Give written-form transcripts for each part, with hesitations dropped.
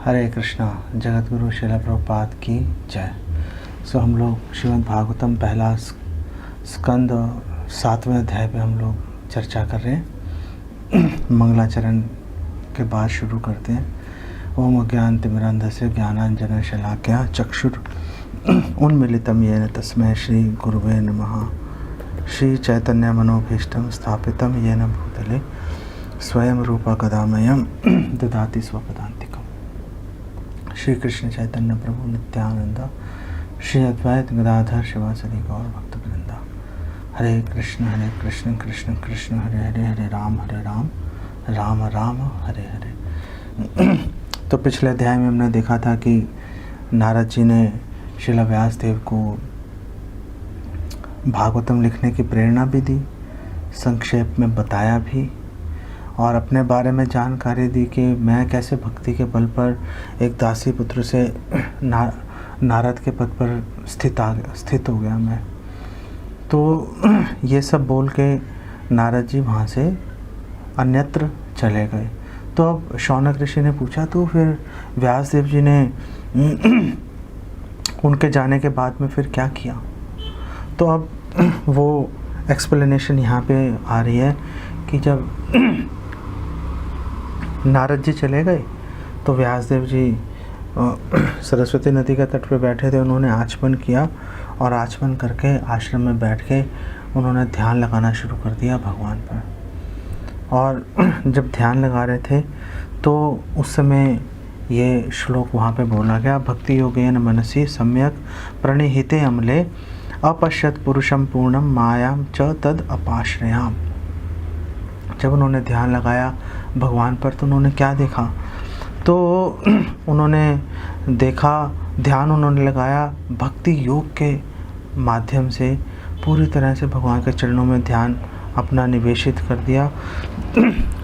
हरे कृष्णा। जगत गुरु श्रील प्रभुपाद की जय। हम लोग श्रीमद् भागवतम पहला स्कंद 7वें अध्याय पे हम लोग चर्चा कर रहे हैं। मंगलाचरण के बाद शुरू करते हैं। ओम अज्ञानतिमिरान्धस्य ज्ञानाञ्जन शलाकया चक्षुर उन्मीलितं येन तस्मै श्री गुरुवे नमः। श्री चैतन्य मनोभीष्टं स्थापितं येन भूतले स्वयं रूपा कदामयं ददाति स्वपदान्तिकम्। श्री कृष्ण चैतन्य प्रभु नित्यानंद श्री अद्वैत गदाधर शिवासदि गौर भक्तवृंदा। हरे कृष्ण कृष्ण कृष्ण हरे हरे, हरे राम राम राम हरे हरे। तो पिछले अध्याय में हमने देखा था कि नारद जी ने श्रील व्यास देव को भागवतम लिखने की प्रेरणा भी दी, संक्षेप में बताया भी और अपने बारे में जानकारी दी कि मैं कैसे भक्ति के बल पर एक दासी पुत्र से नारद के पद पर स्थित हो गया मैं। तो ये सब बोल के नारद जी वहाँ से अन्यत्र चले गए। तो अब शौनक ऋषि ने पूछा तो फिर व्यासदेव जी ने उनके जाने के बाद में फिर क्या किया। तो अब वो एक्सप्लेनेशन यहाँ पे आ रही है कि जब नारद जी चले गए तो व्यासदेव जी सरस्वती नदी के तट पे बैठे थे। उन्होंने आचमन किया और आचमन करके आश्रम में बैठ के उन्होंने ध्यान लगाना शुरू कर दिया भगवान पर। और जब ध्यान लगा रहे थे तो उस समय ये श्लोक वहाँ पे बोला गया, भक्ति योगेन मनसि सम्यक प्रणिहिते अमले अपश्यत पुरुषम पूर्णम मायाम च तद अपाश्रयाम। जब उन्होंने ध्यान लगाया भगवान पर तो उन्होंने क्या देखा, तो उन्होंने देखा, ध्यान उन्होंने लगाया भक्ति योग के माध्यम से पूरी तरह से भगवान के चरणों में ध्यान अपना निवेशित कर दिया।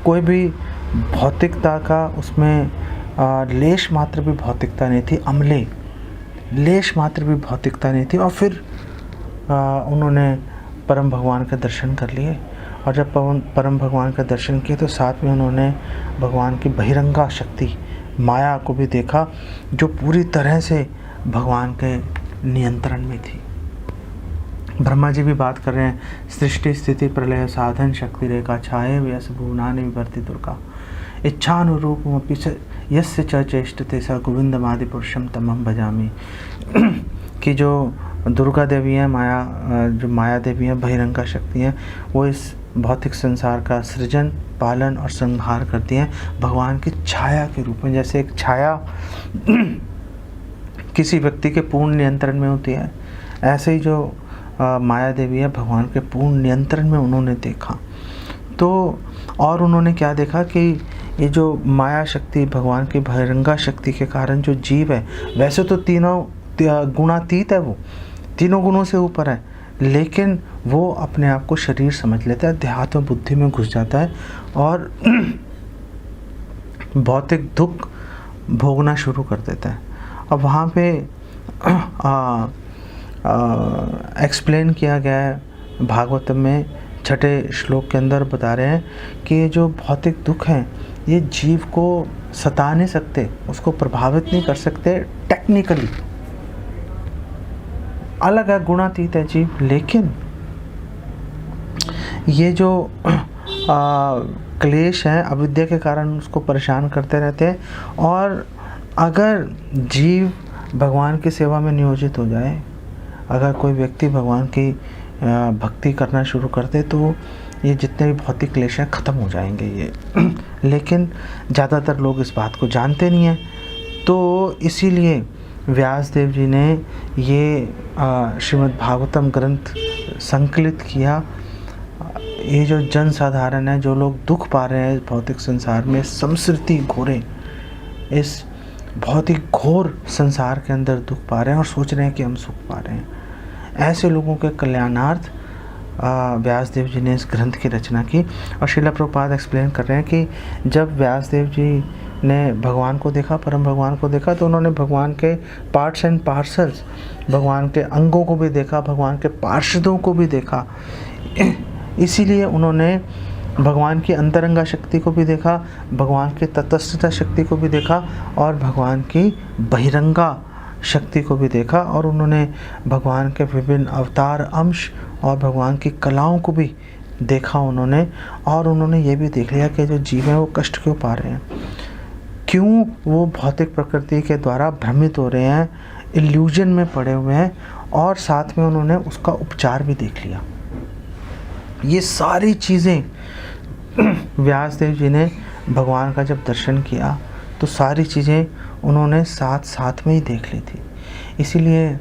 कोई भी भौतिकता का उसमें लेश मात्र भी भौतिकता नहीं थी, अमले लेश मात्र भी भौतिकता नहीं थी। और फिर उन्होंने परम भगवान के दर्शन कर लिए। और जब परम भगवान का दर्शन किए तो साथ में उन्होंने भगवान की बहिरंगा शक्ति माया को भी देखा, जो पूरी तरह से भगवान के नियंत्रण में थी। ब्रह्मा जी भी बात कर रहे हैं, सृष्टि स्थिति प्रलय साधन शक्ति रेखा छाये व्यस भुवनानि विवर्ति दुर्गा इच्छानुरूपमपि यस्य च चेष्टते स गोविंदमादि पुरुषम तमहं भजामि। कि जो दुर्गा देवी हैं, जो माया देवी हैं, बहिरंगा शक्ति हैं, वो इस भौतिक संसार का सृजन पालन और संहार करती हैं भगवान की छाया के रूप में। जैसे एक छाया किसी व्यक्ति के पूर्ण नियंत्रण में होती है, ऐसे ही जो माया देवी है भगवान के पूर्ण नियंत्रण में उन्होंने देखा। तो और उन्होंने क्या देखा कि ये जो माया शक्ति भगवान की बहिरंगा शक्ति के कारण जो जीव है, वैसे तो तीनों गुणातीत है, वो तीनों गुणों से ऊपर है, लेकिन वो अपने आप को शरीर समझ लेता है, देहात्म बुद्धि में घुस जाता है और भौतिक दुख भोगना शुरू कर देता है। अब वहाँ पे एक्सप्लेन किया गया है भागवतम में 6ठे श्लोक के अंदर बता रहे हैं कि ये जो भौतिक दुख हैं ये जीव को सता नहीं सकते, उसको प्रभावित नहीं कर सकते टेक्निकली। अलग है, गुणातीत है जीव, लेकिन ये जो क्लेश है अविद्या के कारण उसको परेशान करते रहते हैं। और अगर जीव भगवान की सेवा में नियोजित हो जाए, अगर कोई व्यक्ति भगवान की भक्ति करना शुरू कर दे तो ये जितने भी भौतिक क्लेश हैं ख़त्म हो जाएंगे ये। लेकिन ज़्यादातर लोग इस बात को जानते नहीं हैं। तो इसीलिए व्यासदेव जी ने ये श्रीमद् भागवतम ग्रंथ संकलित किया। ये जो जन साधारण है, जो लोग दुख पा रहे हैं भौतिक संसार में, संस्कृति घोरे इस बहुत ही घोर संसार के अंदर दुख पा रहे हैं और सोच रहे हैं कि हम सुख पा रहे हैं, ऐसे लोगों के कल्याणार्थ व्यासदेव जी ने इस ग्रंथ की रचना की। और श्रील प्रभुपाद एक्सप्लेन कर रहे हैं कि जब व्यासदेव जी ने भगवान को देखा, परम भगवान को देखा, तो उन्होंने भगवान के पार्ट्स एंड पार्सल्स, भगवान के अंगों को भी देखा, भगवान के पार्षदों को भी देखा। इसीलिए उन्होंने भगवान की अंतरंगा शक्ति को भी देखा, भगवान की तटस्थता शक्ति को भी देखा और भगवान की बहिरंगा शक्ति को भी देखा। और उन्होंने भगवान के विभिन्न अवतार अंश और भगवान की कलाओं को भी देखा उन्होंने। और उन्होंने ये भी देख लिया कि जो जीव हैं वो कष्ट क्यों पा रहे हैं, क्यों वो भौतिक प्रकृति के द्वारा भ्रमित हो रहे हैं, इल्यूजन में पड़े हुए हैं। और साथ में उन्होंने उसका उपचार भी देख लिया। ये सारी चीज़ें व्यासदेव जी ने भगवान का जब दर्शन किया तो सारी चीज़ें उन्होंने साथ साथ में ही देख ली थी। इसीलिए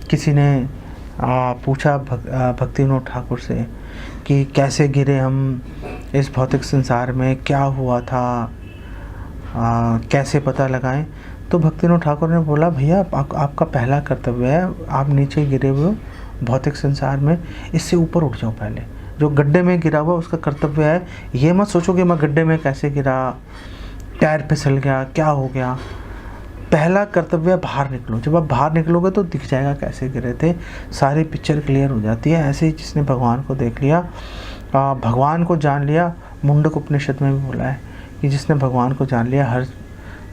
किसी ने पूछा भक्ति विनोद ठाकुर से कि कैसे गिरे हम इस भौतिक संसार में, क्या हुआ था, कैसे पता लगाएं। तो भक्ति विनोद ठाकुर ने बोला, भैया आपका पहला कर्तव्य है, आप नीचे गिरे हुए हो भौतिक संसार में, इससे ऊपर उठ जाओ। पहले जो गड्ढे में गिरा हुआ उसका कर्तव्य है, ये मत सोचो कि मैं गड्ढे में कैसे गिरा, टायर फिसल गया, क्या हो गया। पहला कर्तव्य बाहर निकलो। जब आप बाहर निकलोगे तो दिख जाएगा कैसे गिरे थे, सारी पिक्चर क्लियर हो जाती है। ऐसे ही जिसने भगवान को देख लिया, भगवान को जान लिया, मुंडक उपनिषद में भी बोला है कि जिसने भगवान को जान लिया, हर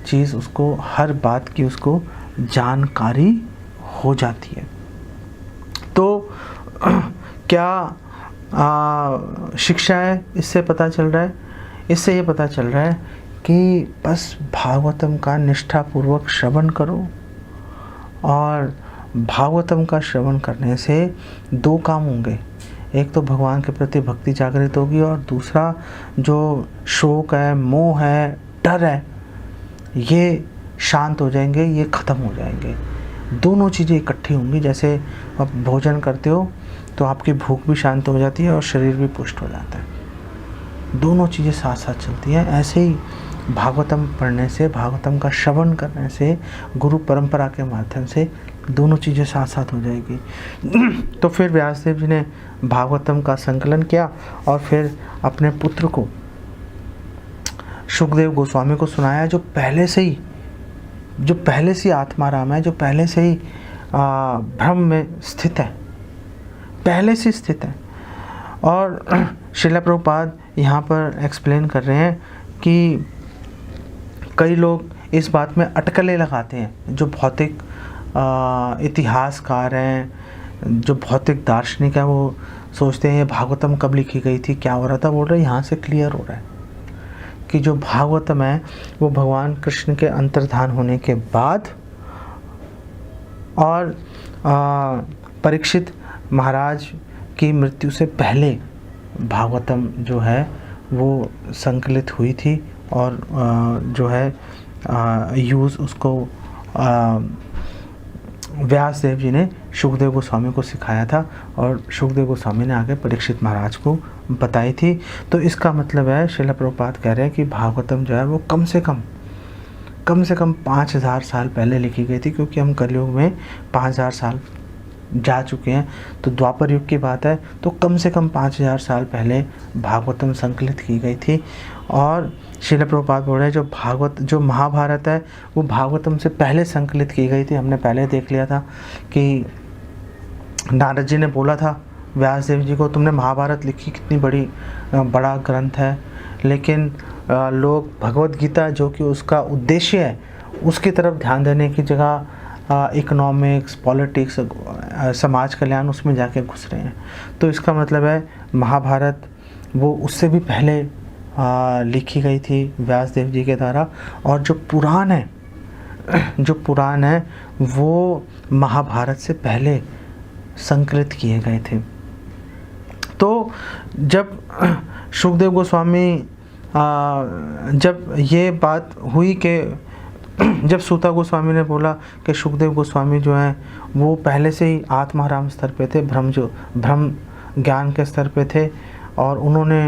चीज़ उसको, हर बात की उसको जानकारी हो जाती है। तो क्या शिक्षा है इससे पता चल रहा है? इससे ये पता चल रहा है कि बस भागवतम का निष्ठापूर्वक श्रवण करो। और भागवतम का श्रवण करने से दो काम होंगे, एक तो भगवान के प्रति भक्ति जागृत होगी और दूसरा जो शोक है, मोह है, डर है, ये शांत हो जाएंगे, ये ख़त्म हो जाएंगे। दोनों चीज़ें इकट्ठी होंगी। जैसे आप भोजन करते हो तो आपकी भूख भी शांत हो जाती है और शरीर भी पुष्ट हो जाता है। दोनों चीज़ें साथ साथ चलती हैं। ऐसे ही भागवतम पढ़ने से, भागवतम का श्रवण करने से, गुरु परंपरा के माध्यम से दोनों चीज़ें साथ साथ हो जाएगी। तो फिर व्यासदेव जी ने भागवतम का संकलन किया और फिर अपने पुत्र को, शुकदेव गोस्वामी को सुनाया, जो पहले से ही आत्माराम है, जो पहले से ही भ्रम में स्थित है, पहले से स्थित है। और श्रील प्रभुपाद यहाँ पर एक्सप्लेन कर रहे हैं कि कई लोग इस बात में अटकलें लगाते हैं, जो भौतिक इतिहासकार हैं, जो भौतिक दार्शनिक हैं, वो सोचते हैं ये भागवतम कब लिखी गई थी, क्या हो रहा था। बोल रहे यहाँ से क्लियर हो रहा है कि जो भागवतम है वो भगवान कृष्ण के अंतर्धान होने के बाद और परीक्षित महाराज की मृत्यु से पहले भागवतम जो है वो संकलित हुई थी। और जो है यूज़ उसको व्यासदेव जी ने शुकदेव गोस्वामी को सिखाया था और शुकदेव गोस्वामी ने आगे परीक्षित महाराज को बताई थी। तो इसका मतलब है, श्रील प्रभुपाद कह रहे हैं कि भागवतम जो है वो कम से कम 5000 साल पहले लिखी गई थी, क्योंकि हम कलयुग में 5000 साल जा चुके हैं। तो द्वापर युग की बात है, तो कम से कम 5000 साल पहले भागवतम संकलित की गई थी। और श्रील प्रभुपाद बोल रहे हैं जो महाभारत है वो भागवतम से पहले संकलित की गई थी। हमने पहले देख लिया था कि नारद जी ने बोला था व्यासदेव जी को, तुमने महाभारत लिखी, कितनी बड़ा ग्रंथ है, लेकिन लोग भगवत गीता जो कि उसका उद्देश्य है उसकी तरफ ध्यान देने की जगह इकोनॉमिक्स, पॉलिटिक्स, समाज कल्याण उसमें जाके घुस रहे हैं। तो इसका मतलब है महाभारत वो उससे भी पहले लिखी गई थी व्यासदेव जी के द्वारा। और जो पुराण है वो महाभारत से पहले संकलित किए गए थे। तो जब शुकदेव गोस्वामी जब ये बात हुई कि जब सूता गोस्वामी ने बोला कि शुकदेव गोस्वामी जो हैं वो पहले से ही आत्माराम स्तर पे थे, भ्रम ज्ञान के स्तर पे थे, और उन्होंने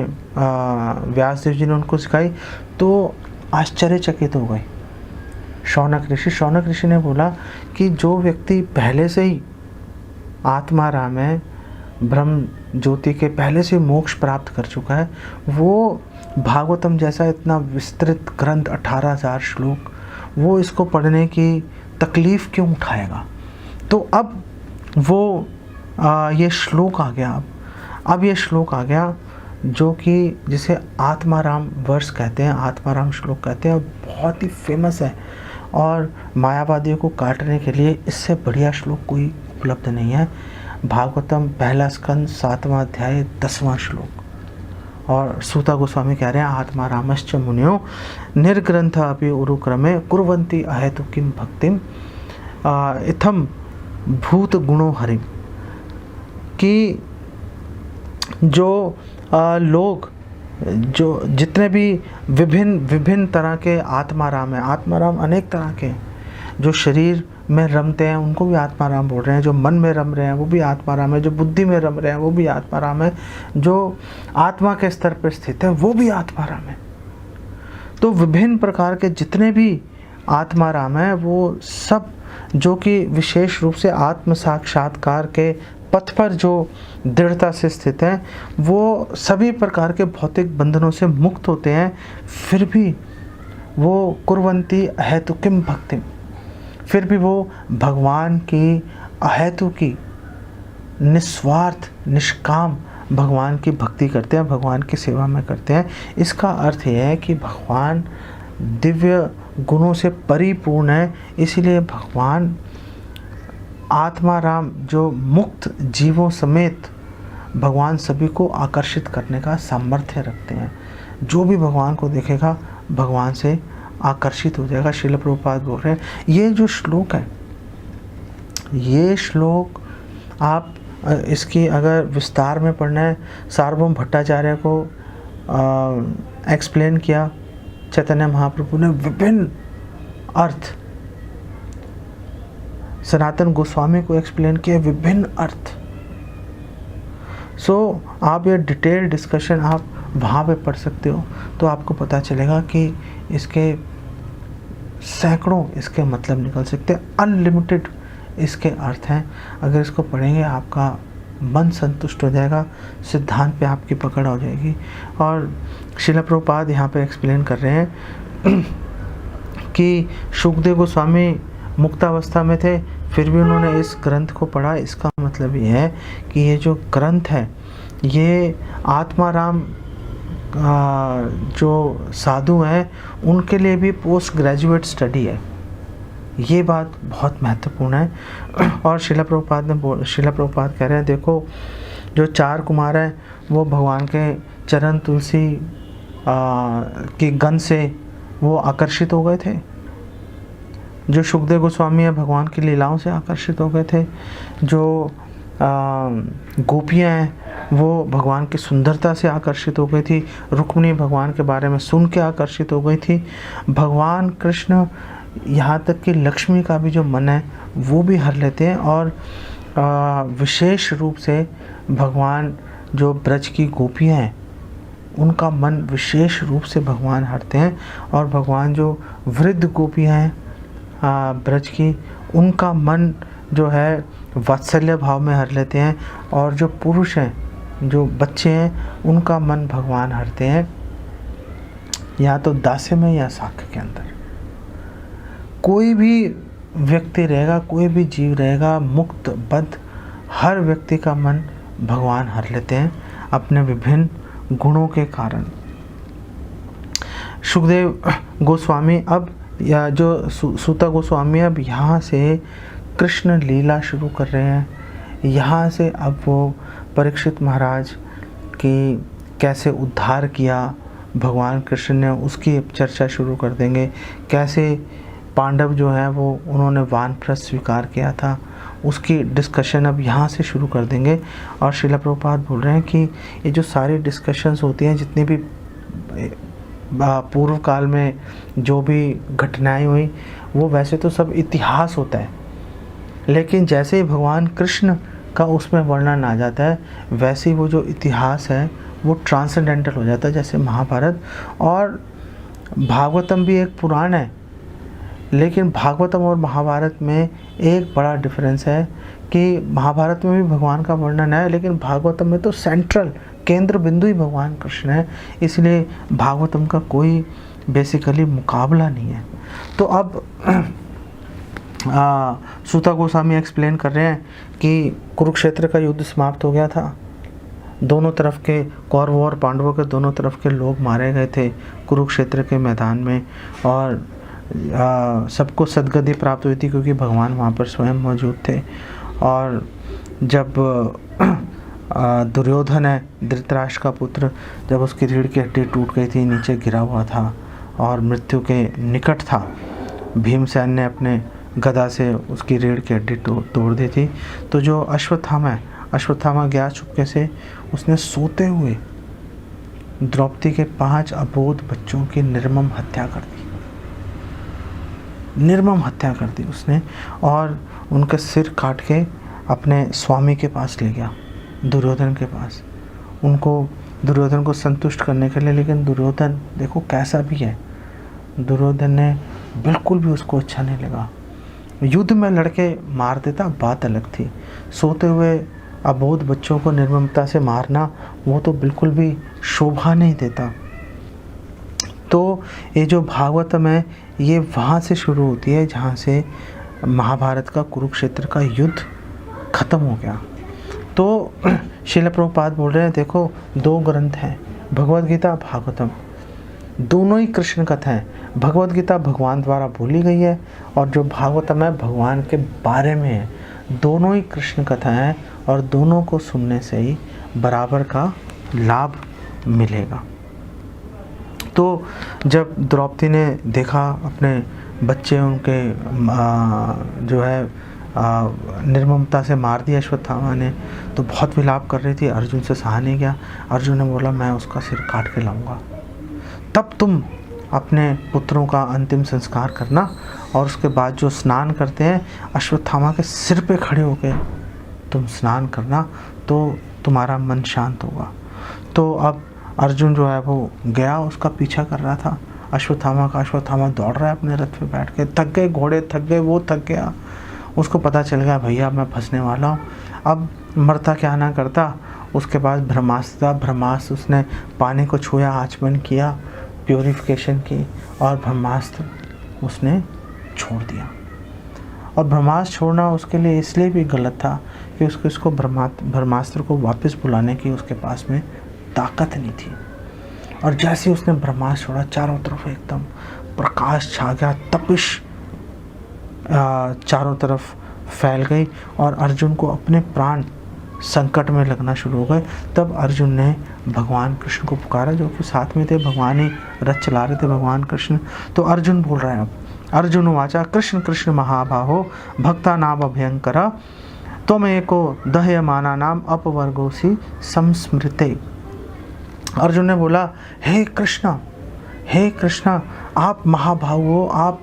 व्यासदेव जी ने उनको सिखाई, तो आश्चर्यचकित हो गए शौनक ऋषि ने बोला कि जो व्यक्ति पहले से ही आत्माराम है, ब्रह्म ज्योति के पहले से मोक्ष प्राप्त कर चुका है, वो भागवतम जैसा इतना विस्तृत ग्रंथ 18,000 श्लोक, वो इसको पढ़ने की तकलीफ़ क्यों उठाएगा। तो अब वो ये श्लोक आ गया। अब ये श्लोक आ गया जो कि जिसे आत्माराम वर्ष कहते हैं, आत्माराम श्लोक कहते हैं, और बहुत ही फेमस है। और मायावादियों को काटने के लिए इससे बढ़िया श्लोक कोई उपलब्ध नहीं है। भागवतम पहला स्कंद 7वां अध्याय 10वां श्लोक। और सूता गोस्वामी कह रहे हैं आत्मारामश्च मुनियो निर्ग्रंथ अपि उरुक्रमे कुर्वन्ति अहेतु किम भक्तिम इत्थम भूत गुणो हरिम। कि जो लोग जो जितने भी विभिन्न तरह के आत्माराम हैं, आत्माराम अनेक तरह के हैं। जो शरीर में रमते हैं उनको भी आत्माराम बोल रहे हैं, जो मन में रम रहे हैं वो भी आत्माराम है, जो बुद्धि में रम रहे हैं वो भी आत्माराम है, जो आत्मा के स्तर पर स्थित है वो भी आत्माराम है। तो विभिन्न प्रकार के जितने भी आत्माराम हैं वो सब जो कि विशेष रूप से आत्म साक्षात्कार के पथ पर जो दृढ़ता से स्थित हैं, वो सभी प्रकार के भौतिक बंधनों से मुक्त होते हैं। फिर भी वो कुर्वन्ति अहेतु किम भक्ति, फिर भी वो भगवान की अहेतु की निस्वार्थ निष्काम भगवान की भक्ति करते हैं, भगवान की सेवा में करते हैं। इसका अर्थ यह है कि भगवान दिव्य गुणों से परिपूर्ण है, इसीलिए भगवान आत्माराम जो मुक्त जीवों समेत भगवान सभी को आकर्षित करने का सामर्थ्य रखते हैं। जो भी भगवान को देखेगा भगवान से आकर्षित हो जाएगा। श्रील प्रभुपाद बोल रहे हैं ये जो श्लोक है, ये श्लोक आप इसकी अगर विस्तार में पढ़ना है, सार्वभौम भट्टाचार्य को एक्सप्लेन किया चैतन्य महाप्रभु ने विभिन्न अर्थ, सनातन गोस्वामी को एक्सप्लेन किया विभिन्न अर्थ। आप ये डिटेल डिस्कशन आप वहाँ पे पढ़ सकते हो, तो आपको पता चलेगा कि इसके सैकड़ों इसके मतलब निकल सकते हैं, अनलिमिटेड इसके अर्थ हैं। अगर इसको पढ़ेंगे आपका मन संतुष्ट हो जाएगा, सिद्धांत पे आपकी पकड़ हो जाएगी। और श्रील प्रभुपाद यहाँ पे एक्सप्लेन कर रहे हैं कि शुकदेव गोस्वामी मुक्तावस्था में थे, फिर भी उन्होंने इस ग्रंथ को पढ़ा। इसका मतलब ये है कि ये जो ग्रंथ है ये आत्माराम जो साधु हैं उनके लिए भी पोस्ट ग्रेजुएट स्टडी है। ये बात बहुत महत्वपूर्ण है। और श्रील प्रभुपाद कह रहे हैं देखो जो 4 कुमार हैं वो भगवान के चरण तुलसी की गंध से वो आकर्षित हो गए थे। जो शुकदेव गोस्वामी है भगवान की लीलाओं से आकर्षित हो गए थे। जो गोपियाँ हैं वो भगवान की सुंदरता से आकर्षित हो गई थी। रुक्मिणी भगवान के बारे में सुन के आकर्षित हो गई थी। भगवान कृष्ण यहाँ तक कि लक्ष्मी का भी जो मन है वो भी हर लेते हैं। और विशेष रूप से भगवान जो ब्रज की गोपियाँ हैं उनका मन विशेष रूप से भगवान हरते हैं। और भगवान जो वृद्ध गोपियाँ हैं ब्रज की, उनका मन जो है वात्सल्य भाव में हर लेते हैं। और जो पुरुष हैं, जो बच्चे हैं, उनका मन भगवान हरते हैं, या तो दास्य में या साक्य के अंदर। कोई भी व्यक्ति रहेगा, कोई भी जीव रहेगा मुक्त बद्ध, हर व्यक्ति का मन भगवान हर लेते हैं अपने विभिन्न गुणों के कारण। शुकदेव गोस्वामी अब या जो सूता गोस्वामी अब यहाँ से कृष्ण लीला शुरू कर रहे हैं। यहाँ से अब वो परीक्षित महाराज की कैसे उद्धार किया भगवान कृष्ण ने उसकी चर्चा शुरू कर देंगे। कैसे पांडव जो हैं वो उन्होंने वानप्रस्थ स्वीकार किया था उसकी डिस्कशन अब यहाँ से शुरू कर देंगे। और श्रील प्रभुपाद बोल रहे हैं कि ये जो सारी डिस्कशंस होती हैं, जितनी भी पूर्व काल में जो भी घटनाएं हुई, वो वैसे तो सब इतिहास होता है, लेकिन जैसे ही भगवान कृष्ण का उसमें वर्णन आ जाता है वैसे ही वो जो इतिहास है वो ट्रांसेंडेंटल हो जाता है। जैसे महाभारत और भागवतम भी एक पुराण है, लेकिन भागवतम और महाभारत में एक बड़ा डिफरेंस है कि महाभारत में भी भगवान का वर्णन है, लेकिन भागवतम में तो सेंट्रल केंद्र बिंदु ही भगवान कृष्ण है। इसलिए भागवतम का कोई बेसिकली मुकाबला नहीं है। तो अब सूता गोस्वामी एक्सप्लेन कर रहे हैं कि कुरुक्षेत्र का युद्ध समाप्त हो गया था। दोनों तरफ के कौरवों और पांडवों के दोनों तरफ के लोग मारे गए थे कुरुक्षेत्र के मैदान में, और सबको सद्गति प्राप्त हुई थी क्योंकि भगवान वहाँ पर स्वयं मौजूद थे। और जब दुर्योधन है, धृतराष्ट्र का पुत्र, जब उसकी रीढ़ की हड्डी टूट गई थी, नीचे गिरा हुआ था और मृत्यु के निकट था, भीमसेन ने अपने गदा से उसकी रीढ़ की हड्डी तोड़ दी थी। तो जो अश्वत्थामा गया चुपके से, उसने सोते हुए द्रौपदी के 5 अबोध बच्चों की निर्मम हत्या कर दी उसने, और उनका सिर काट के अपने स्वामी के पास ले गया, दुर्योधन के पास, दुर्योधन को संतुष्ट करने के लिए। लेकिन दुर्योधन देखो कैसा भी है, दुर्योधन ने बिल्कुल भी उसको अच्छा नहीं लगा। युद्ध में लड़के मार देता बात अलग थी, सोते हुए अबोध बच्चों को निर्ममता से मारना वो तो बिल्कुल भी शोभा नहीं देता। तो ये जो भागवतम है ये वहाँ से शुरू होती है जहाँ से महाभारत का कुरुक्षेत्र का युद्ध खत्म हो गया। तो श्रील प्रभुपाद बोल रहे हैं देखो 2 ग्रंथ हैं, भगवद गीता, भागवतम, दोनों ही कृष्ण कथा है। भगवद गीता भगवान द्वारा बोली गई है और जो भागवतम है भगवान के बारे में है। दोनों ही कृष्ण कथा है और दोनों को सुनने से ही बराबर का लाभ मिलेगा। तो जब द्रौपदी ने देखा अपने बच्चे उनके जो है निर्ममता से मार दिया अश्वत्थामा ने, तो बहुत विलाप कर रही थी। अर्जुन से सहा नहीं गया। अर्जुन ने बोला मैं उसका सिर काट के लाऊंगा, तब तुम अपने पुत्रों का अंतिम संस्कार करना, और उसके बाद जो स्नान करते हैं अश्वत्थामा के सिर पे खड़े होकर तुम स्नान करना, तो तुम्हारा मन शांत होगा। तो अब अर्जुन जो है वो गया, उसका पीछा कर रहा था अश्वत्थामा का। अश्वत्थामा दौड़ रहा है अपने रथ पे बैठ के, थक गए घोड़े, थक गए, वो थक गया। उसको पता चल गया भैया मैं फंसने वाला हूँ। अब मरता क्या ना करता, उसके पास ब्रह्मास्त्र था। ब्रह्मास्त्र उसने पानी को छुआ, आचमन किया, प्योरिफिकेशन की, और ब्रह्मास्त्र उसने छोड़ दिया। और ब्रह्मास्त्र छोड़ना उसके लिए इसलिए भी गलत था कि उसको ब्रह्मास्त्र को वापस बुलाने की उसके पास में ताकत नहीं थी। और जैसे ही उसने ब्रह्मास्त्र छोड़ा, चारों तरफ एकदम प्रकाश छा गया, तपिश चारों तरफ फैल गई और अर्जुन को अपने प्राण संकट में लगना शुरू हो गए। तब अर्जुन ने भगवान कृष्ण को पुकारा, जो कि साथ में थे, भगवान ही रथ चला रहे थे भगवान कृष्ण। तो अर्जुन बोल रहा है, अब अर्जुन वाचा कृष्ण कृष्ण महाबाहो भक्ता नाम अभयंकर त्वमेको दह्यमाना नाम अपवर्गोसी संस्मृते। अर्जुन ने बोला हे कृष्णा आप महाभाव हो, आप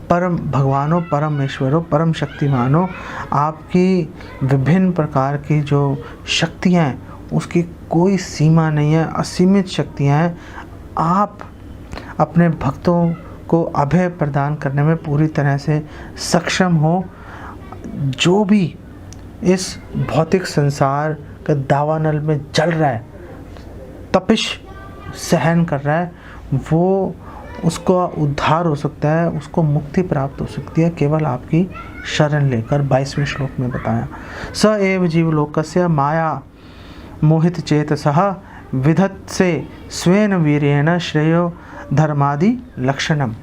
परम भगवान हो, परमेश्वर हो, परम शक्तिमान हो। आपकी विभिन्न प्रकार की जो शक्तियाँ हैं उसकी कोई सीमा नहीं है, असीमित शक्तियाँ हैं। आप अपने भक्तों को अभय प्रदान करने में पूरी तरह से सक्षम हो। जो भी इस भौतिक संसार के दावानल में जल रहा है, तपिश सहन कर रहा है, वो उसको उद्धार हो सकता है, उसको मुक्ति प्राप्त हो सकती है केवल आपकी शरण लेकर। 22वें श्लोक में बताया, स एव जीवलोकस्य माया मोहित चेतसः विधत्से स्वेन वीर्येण श्रेयो धर्मादि लक्षणम।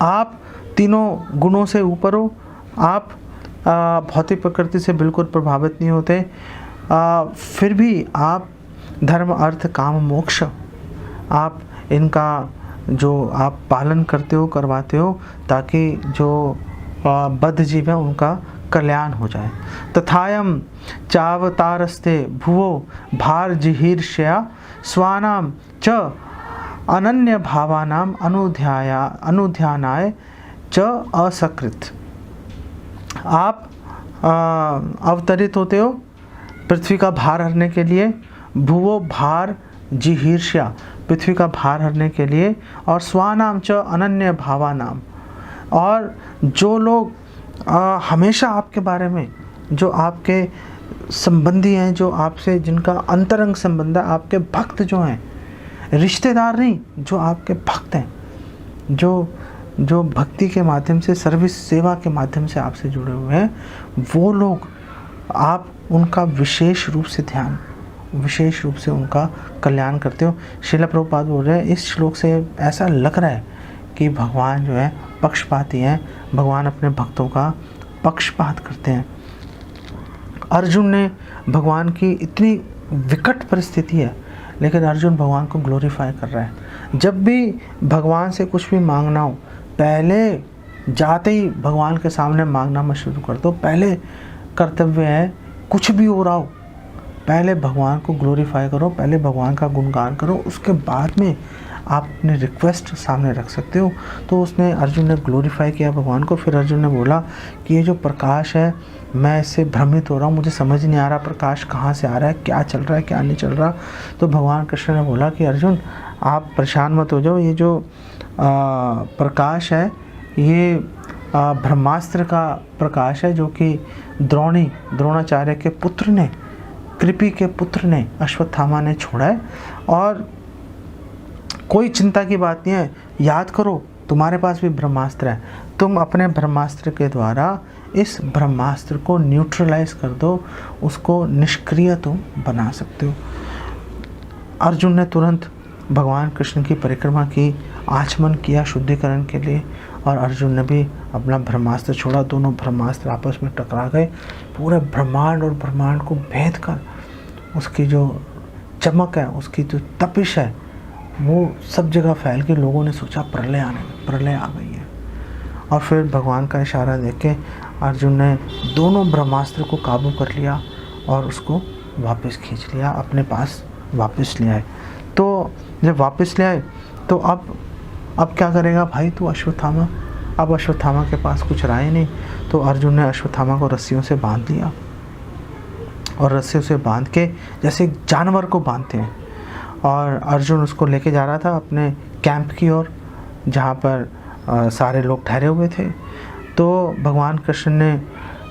आप तीनों गुणों से ऊपर हो, आप भौतिक प्रकृति से बिल्कुल प्रभावित नहीं होते, फिर भी आप धर्म अर्थ काम मोक्ष आप इनका जो आप पालन करते हो, करवाते हो, ताकि जो बद्ध जीव है उनका कल्याण हो जाए। तथायम चावतारस्ते भुवो भार जिहीर्ष्या स्वानाम च अनन्य भावानाम अनुध्यानाय च असकृत। आप अवतरित होते हो पृथ्वी का भार हरने के लिए, भुवो भार जिहीर्ष्या पृथ्वी का भार हरने के लिए, और स्वानाम च अनन्य भावानाम, और जो लोग हमेशा आपके बारे में, जो आपके संबंधी हैं, जो आपसे जिनका अंतरंग संबंध है, आपके भक्त जो हैं, रिश्तेदार नहीं, जो आपके भक्त हैं, जो भक्ति के माध्यम से, सर्विस सेवा के माध्यम से आपसे जुड़े हुए हैं, वो लोग आप उनका विशेष रूप से ध्यान, विशेष रूप से उनका कल्याण करते हो। श्रील प्रभुपाद बोल रहे हैं इस श्लोक से ऐसा लग रहा है कि भगवान जो है पक्षपाती हैं, भगवान अपने भक्तों का पक्षपात करते हैं। अर्जुन ने भगवान की इतनी विकट परिस्थिति है, लेकिन अर्जुन भगवान को ग्लोरीफाई कर रहा है। जब भी भगवान से कुछ भी मांगना हो, पहले जाते ही भगवान के सामने मांगना मत शुरू कर दो। पहले कर्तव्य है, कुछ भी हो रहा हो, पहले भगवान को ग्लोरीफाई करो, पहले भगवान का गुणगान करो, उसके बाद में आप अपने रिक्वेस्ट सामने रख सकते हो। तो उसने अर्जुन ने ग्लोरीफाई किया भगवान को। फिर अर्जुन ने बोला कि ये जो प्रकाश है, मैं इससे भ्रमित हो रहा हूँ, मुझे समझ नहीं आ रहा प्रकाश कहाँ से आ रहा है, क्या चल रहा है, क्या नहीं चल रहा। तो भगवान कृष्ण ने बोला कि अर्जुन आप परेशान मत हो जाओ, ये जो प्रकाश है ये ब्रह्मास्त्र का प्रकाश है, जो कि द्रोणाचार्य के पुत्र ने, कृपि के पुत्र ने, अश्वत्थामा ने छोड़ा है। और कोई चिंता की बात नहीं है, याद करो तुम्हारे पास भी ब्रह्मास्त्र है, तुम अपने ब्रह्मास्त्र के द्वारा इस ब्रह्मास्त्र को न्यूट्रलाइज कर दो, उसको निष्क्रिय तुम बना सकते हो। अर्जुन ने तुरंत भगवान कृष्ण की परिक्रमा की, आचमन किया शुद्धिकरण के लिए, और अर्जुन ने भी अपना ब्रह्मास्त्र छोड़ा। दोनों ब्रह्मास्त्र आपस में टकरा गए, पूरे ब्रह्मांड और ब्रह्मांड को भेद कर उसकी जो चमक है, उसकी जो तपिश है, वो सब जगह फैल के लोगों ने सोचा प्रलय आ गई है। और फिर भगवान का इशारा देख के अर्जुन ने दोनों ब्रह्मास्त्र को काबू कर लिया और उसको वापस खींच लिया, अपने पास वापस ले आए। तो जब वापस ले आए तो अब क्या करेगा भाई तू अश्वत्थामा? अब अश्वत्थामा के पास कुछ रहा ही नहीं। तो अर्जुन ने अश्वत्थामा को रस्सियों से बांध लिया, और रस्सियों से बांध के जैसे एक जानवर को बांधते हैं, और अर्जुन उसको लेके जा रहा था अपने कैंप की ओर, जहाँ पर सारे लोग ठहरे हुए थे। तो भगवान कृष्ण ने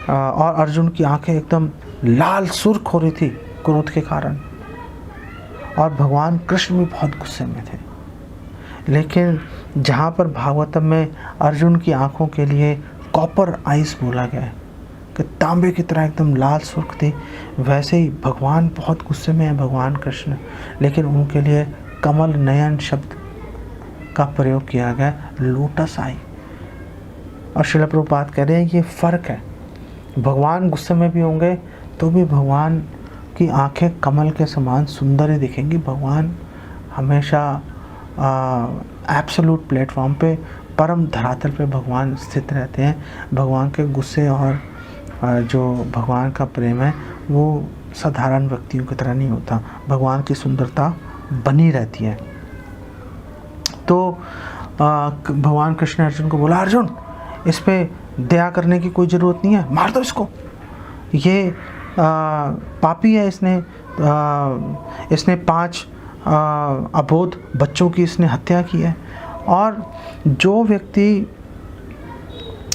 और अर्जुन की आंखें एकदम लाल सुर्ख हो रही थी क्रोध के कारण, और भगवान कृष्ण भी बहुत गुस्से में थे। लेकिन जहाँ पर भागवतम में अर्जुन की आंखों के लिए कॉपर आइस बोला गया है कि तांबे की तरह एकदम लाल सुर्ख थी, वैसे ही भगवान बहुत गुस्से में है भगवान कृष्ण, लेकिन उनके लिए कमल नयन शब्द का प्रयोग किया गया, लोटस आई। और श्रील प्रभुपाद कह रहे हैं ये फ़र्क है, भगवान गुस्से में भी होंगे तो भी भगवान की आंखें कमल के समान सुंदर ही दिखेंगी। भगवान हमेशा एब्सोल्यूट प्लेटफॉर्म पे, परम धरातल पे भगवान स्थित रहते हैं। भगवान के गुस्से और जो भगवान का प्रेम है वो साधारण व्यक्तियों की तरह नहीं होता, भगवान की सुंदरता बनी रहती है। तो भगवान कृष्ण अर्जुन को बोला, अर्जुन इस पे दया करने की कोई ज़रूरत नहीं है, मार दो इसको, ये पापी है, इसने 5 अबोध बच्चों की इसने हत्या की है। और जो व्यक्ति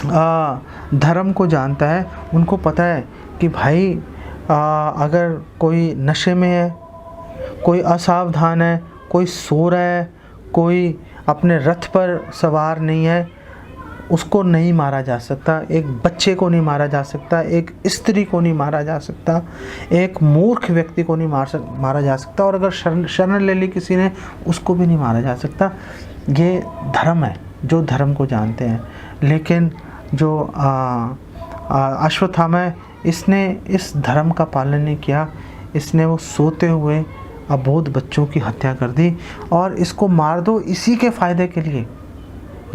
धर्म को जानता है उनको पता है कि भाई अगर कोई नशे में है, कोई असावधान है, कोई सो रहा है, कोई अपने रथ पर सवार नहीं है, उसको नहीं मारा जा सकता। एक बच्चे को नहीं मारा जा सकता, एक स्त्री को नहीं मारा जा सकता, एक मूर्ख व्यक्ति को नहीं मारा जा सकता, और अगर शरण ले ली किसी ने उसको भी नहीं मारा जा सकता। ये धर्म है, जो धर्म को जानते हैं। लेकिन जो अश्वत्थामा है, इसने इस धर्म का पालन नहीं किया, इसने वो सोते हुए अबोध बच्चों की हत्या कर दी, और इसको मार दो इसी के फ़ायदे के लिए।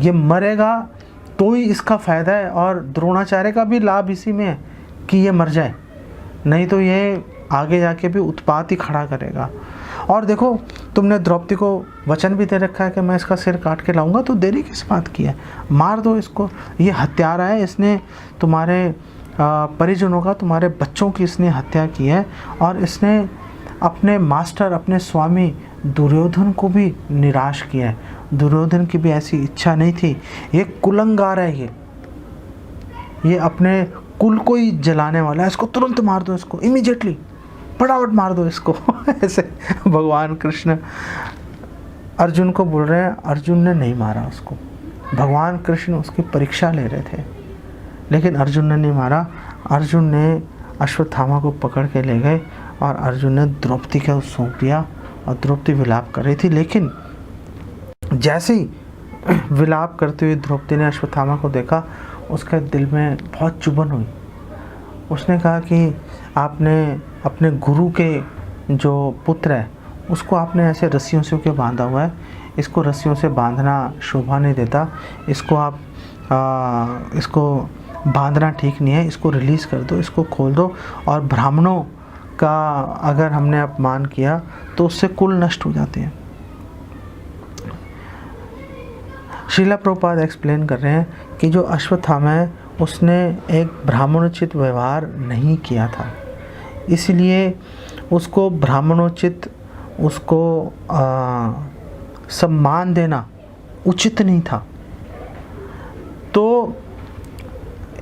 ये मरेगा तो ही इसका फ़ायदा है, और द्रोणाचार्य का भी लाभ इसी में है कि ये मर जाए, नहीं तो ये आगे जाके भी उत्पात ही खड़ा करेगा। और देखो तुमने द्रौपदी को वचन भी दे रखा है कि मैं इसका सिर काट के लाऊंगा, तो देरी किस बात की है, मार दो इसको। ये हत्यारा है, इसने तुम्हारे परिजनों का, तुम्हारे बच्चों की इसने हत्या की है, और इसने अपने मास्टर, अपने स्वामी दुर्योधन को भी निराश किया है। दुर्योधन की भी ऐसी इच्छा नहीं थी, ये कुलंगार है, ये अपने कुल को ही जलाने वाला है, इसको तुरंत मार दो, इसको इमीडिएटली फटाफट मार दो इसको। ऐसे भगवान कृष्ण अर्जुन को बोल रहे हैं, अर्जुन ने नहीं मारा उसको, भगवान कृष्ण उसकी परीक्षा ले रहे थे, लेकिन अर्जुन ने नहीं मारा। अर्जुन ने अश्वत्थामा को पकड़ के ले गए और अर्जुन ने द्रौपदी को सौंप दिया और द्रौपदी विलाप कर रही थी। लेकिन जैसे ही विलाप करते हुए द्रौपदी ने अश्वत्थामा को देखा, उसके दिल में बहुत चुभन हुई। उसने कहा कि आपने अपने गुरु के जो पुत्र है उसको आपने ऐसे रस्सियों से क्यों बांधा हुआ है? इसको रस्सियों से बांधना शोभा नहीं देता, इसको आप इसको बांधना ठीक नहीं है, इसको रिलीज़ कर दो, इसको खोल दो। और ब्राह्मणों का अगर हमने अपमान किया तो उससे कुल नष्ट हो जाते हैं। श्रीला प्रभुपाद एक्सप्लेन कर रहे हैं कि जो अश्वत्थामा है उसने एक ब्राह्मणोचित व्यवहार नहीं किया था, इसलिए उसको ब्राह्मणोचित उसको सम्मान देना उचित नहीं था। तो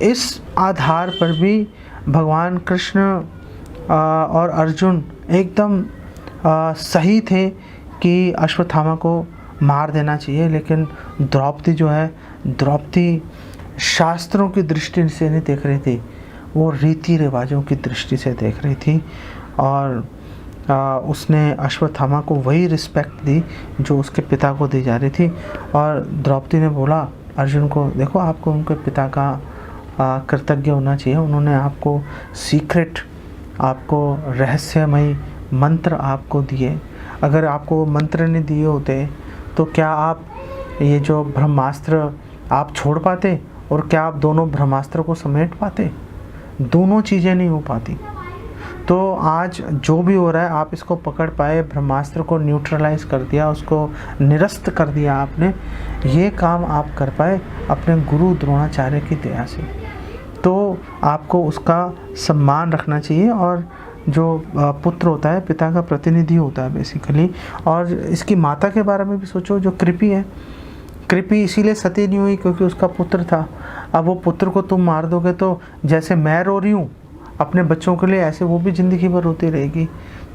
इस आधार पर भी भगवान कृष्ण और अर्जुन एकदम सही थे कि अश्वत्थामा को मार देना चाहिए। लेकिन द्रौपदी जो है, द्रौपदी शास्त्रों की दृष्टि से नहीं देख रही थी, वो रीति रिवाजों की दृष्टि से देख रही थी। और उसने अश्वत्थामा को वही रिस्पेक्ट दी जो उसके पिता को दी जा रही थी। और द्रौपदी ने बोला अर्जुन को, देखो आपको उनके पिता का कृतज्ञ होना चाहिए, उन्होंने आपको सीक्रेट, आपको रहस्यमयी मंत्र आपको दिए। अगर आपको मंत्र नहीं दिए होते तो क्या आप ये जो ब्रह्मास्त्र आप छोड़ पाते, और क्या आप दोनों ब्रह्मास्त्र को समेट पाते? दोनों चीज़ें नहीं हो पाती। तो आज जो भी हो रहा है आप इसको पकड़ पाए, ब्रह्मास्त्र को न्यूट्रलाइज कर दिया, उसको निरस्त कर दिया आपने, ये काम आप कर पाए अपने गुरु द्रोणाचार्य की दया से। तो आपको उसका सम्मान रखना चाहिए। और जो पुत्र होता है पिता का प्रतिनिधि होता है बेसिकली। और इसकी माता के बारे में भी सोचो, जो कृपि है, कृपि इसीलिए सती नहीं हुई क्योंकि उसका पुत्र था। अब वो पुत्र को तुम मार दोगे तो जैसे मैं रो रही हूँ अपने बच्चों के लिए, ऐसे वो भी ज़िंदगी भर रोती रहेगी।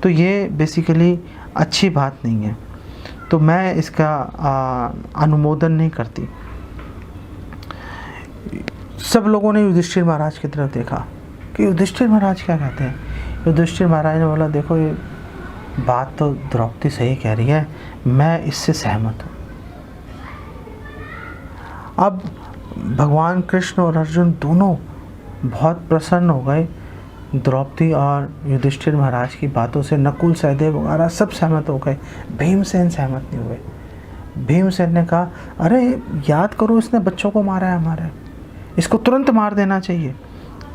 तो ये बेसिकली अच्छी बात नहीं है, तो मैं इसका अनुमोदन नहीं करती। सब लोगों ने युधिष्ठिर महाराज की तरफ देखा कि युधिष्ठिर महाराज क्या कहते हैं। युधिष्ठिर महाराज ने बोला, देखो ये बात तो द्रौपदी सही कह रही है, मैं इससे सहमत हूँ। अब भगवान कृष्ण और अर्जुन दोनों बहुत प्रसन्न हो गए द्रौपदी और युधिष्ठिर महाराज की बातों से। नकुल सहदेव वगैरह सब सहमत हो गए, भीमसेन सहमत नहीं हुए। भीमसेन ने कहा, अरे याद करो इसने बच्चों को मारा है हमारे, इसको तुरंत मार देना चाहिए,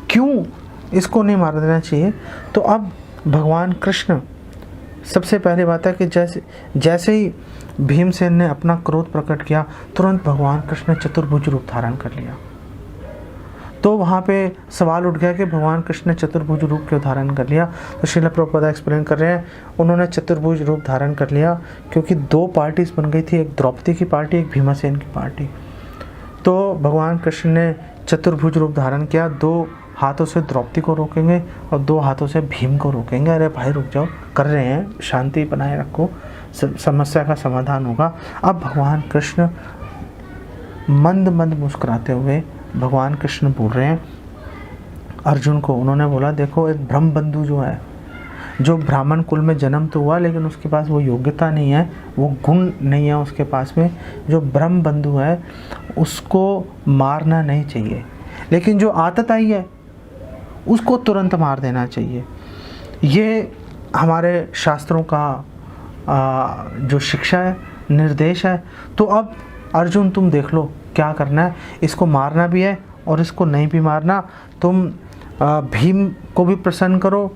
क्यों इसको नहीं मार देना चाहिए? तो अब भगवान कृष्ण, सबसे पहली बात है कि जैसे ही भीमसेन ने अपना क्रोध प्रकट किया, तुरंत भगवान कृष्ण ने चतुर्भुज रूप धारण कर लिया। तो वहाँ पे सवाल उठ गया कि भगवान कृष्ण ने चतुर्भुज रूप क्यों धारण कर लिया। तो श्रील प्रभुपाद एक्सप्लेन कर रहे हैं, उन्होंने चतुर्भुज रूप धारण कर लिया क्योंकि दो पार्टीज बन गई थी, एक द्रौपदी की पार्टी, एक भीमसेन की पार्टी। तो भगवान कृष्ण ने चतुर्भुज रूप धारण किया, दो हाथों से द्रौपदी को रोकेंगे और दो हाथों से भीम को रोकेंगे। अरे भाई रुक जाओ, कर रहे हैं, शांति बनाए रखो, समस्या का समाधान होगा। अब भगवान कृष्ण मंद मंद मुस्कुराते हुए भगवान कृष्ण बोल रहे हैं अर्जुन को। उन्होंने बोला, देखो एक ब्रह्म बंधु जो है, जो ब्राह्मण कुल में जन्म तो हुआ लेकिन उसके पास वो योग्यता नहीं है, वो गुण नहीं है उसके पास में, जो ब्रह्म बंधु है उसको मारना नहीं चाहिए, लेकिन जो आदत आई है उसको तुरंत मार देना चाहिए। ये हमारे शास्त्रों का जो शिक्षा है, निर्देश है। तो अब अर्जुन तुम देख लो क्या करना है, इसको मारना भी है और इसको नहीं भी मारना। तुम भीम को भी प्रसन्न करो,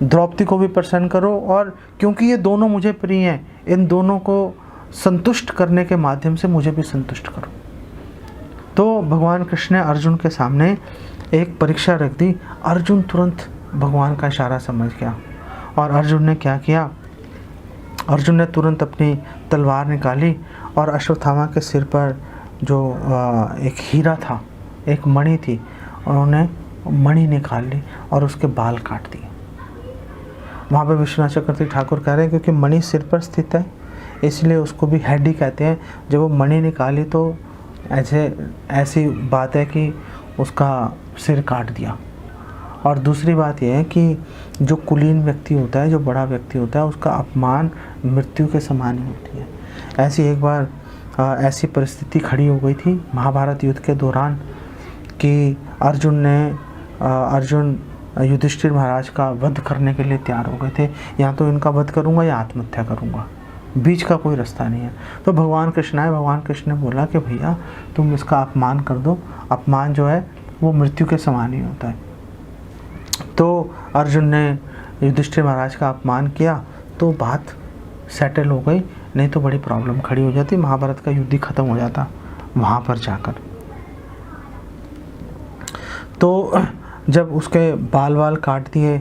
द्रौपदी को भी प्रसन्न करो, और क्योंकि ये दोनों मुझे प्रिय हैं, इन दोनों को संतुष्ट करने के माध्यम से मुझे भी संतुष्ट करो। तो भगवान कृष्ण ने अर्जुन के सामने एक परीक्षा रख दी। अर्जुन तुरंत भगवान का इशारा समझ गया और अर्जुन ने क्या किया, अर्जुन ने तुरंत अपनी तलवार निकाली और अश्वत्थामा के सिर पर जो एक हीरा था, एक मणि थी, उन्होंने मणि निकाल ली और उसके बाल काट दिए। वहाँ पे विश्वनाथ चक्रवर्ती ठाकुर कह रहे हैं क्योंकि मणि सिर पर स्थित है इसलिए उसको भी हेड ही कहते हैं। जब वो मणि निकाली तो ऐसी बात है कि उसका सिर काट दिया। और दूसरी बात यह है कि जो कुलीन व्यक्ति होता है, जो बड़ा व्यक्ति होता है, उसका अपमान मृत्यु के समान ही होती है। ऐसी एक बार ऐसी परिस्थिति खड़ी हो गई थी महाभारत युद्ध के दौरान कि अर्जुन युधिष्ठिर महाराज का वध करने के लिए तैयार हो गए थे। या तो इनका वध करूँगा या आत्महत्या करूँगा, बीच का कोई रास्ता नहीं है। तो भगवान कृष्ण आए, भगवान कृष्ण ने बोला कि भैया तुम इसका अपमान कर दो, अपमान जो है वो मृत्यु के समान ही होता है। तो अर्जुन ने युधिष्ठिर महाराज का अपमान किया तो बात सेटल हो गई, नहीं तो बड़ी प्रॉब्लम खड़ी हो जाती, महाभारत का युद्ध ही खत्म हो जाता वहाँ पर जाकर। तो जब उसके बाल काट दिए,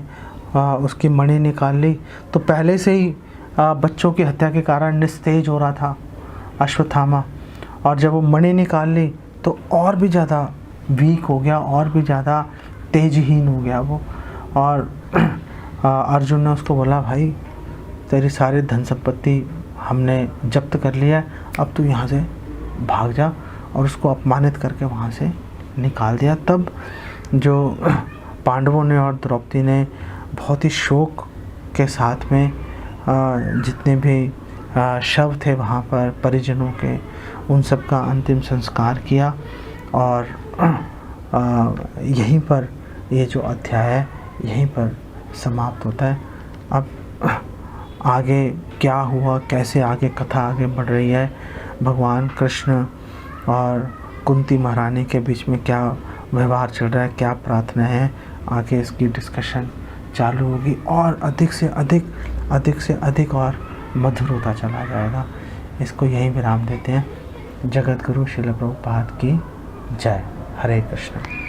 उसकी मणि निकाल ली, तो पहले से ही बच्चों की हत्या के कारण निस्तेज हो रहा था अश्वत्थामा, और जब वो मणि निकाल ली तो और भी ज़्यादा वीक हो गया, और भी ज़्यादा तेजहीन हो गया वो। और अर्जुन ने उसको बोला, भाई तेरी सारी धन संपत्ति हमने जब्त कर लिया है, अब तू यहाँ से भाग जा, और उसको अपमानित करके वहाँ से निकाल दिया। तब जो पांडवों ने और द्रौपदी ने बहुत ही शोक के साथ में जितने भी शव थे वहाँ पर परिजनों के, उन सब का अंतिम संस्कार किया। और यहीं पर ये जो अध्याय है यहीं पर समाप्त होता है। अब आगे क्या हुआ, कैसे आगे कथा आगे बढ़ रही है, भगवान कृष्ण और कुंती महारानी के बीच में क्या व्यवहार चल रहा है, क्या प्रार्थना है, आगे इसकी डिस्कशन चालू होगी और अधिक से अधिक और मधुर होता चला जाएगा। इसको यहीं विराम देते हैं। जगत गुरु श्रील प्रभुपाद की जय। हरे कृष्ण।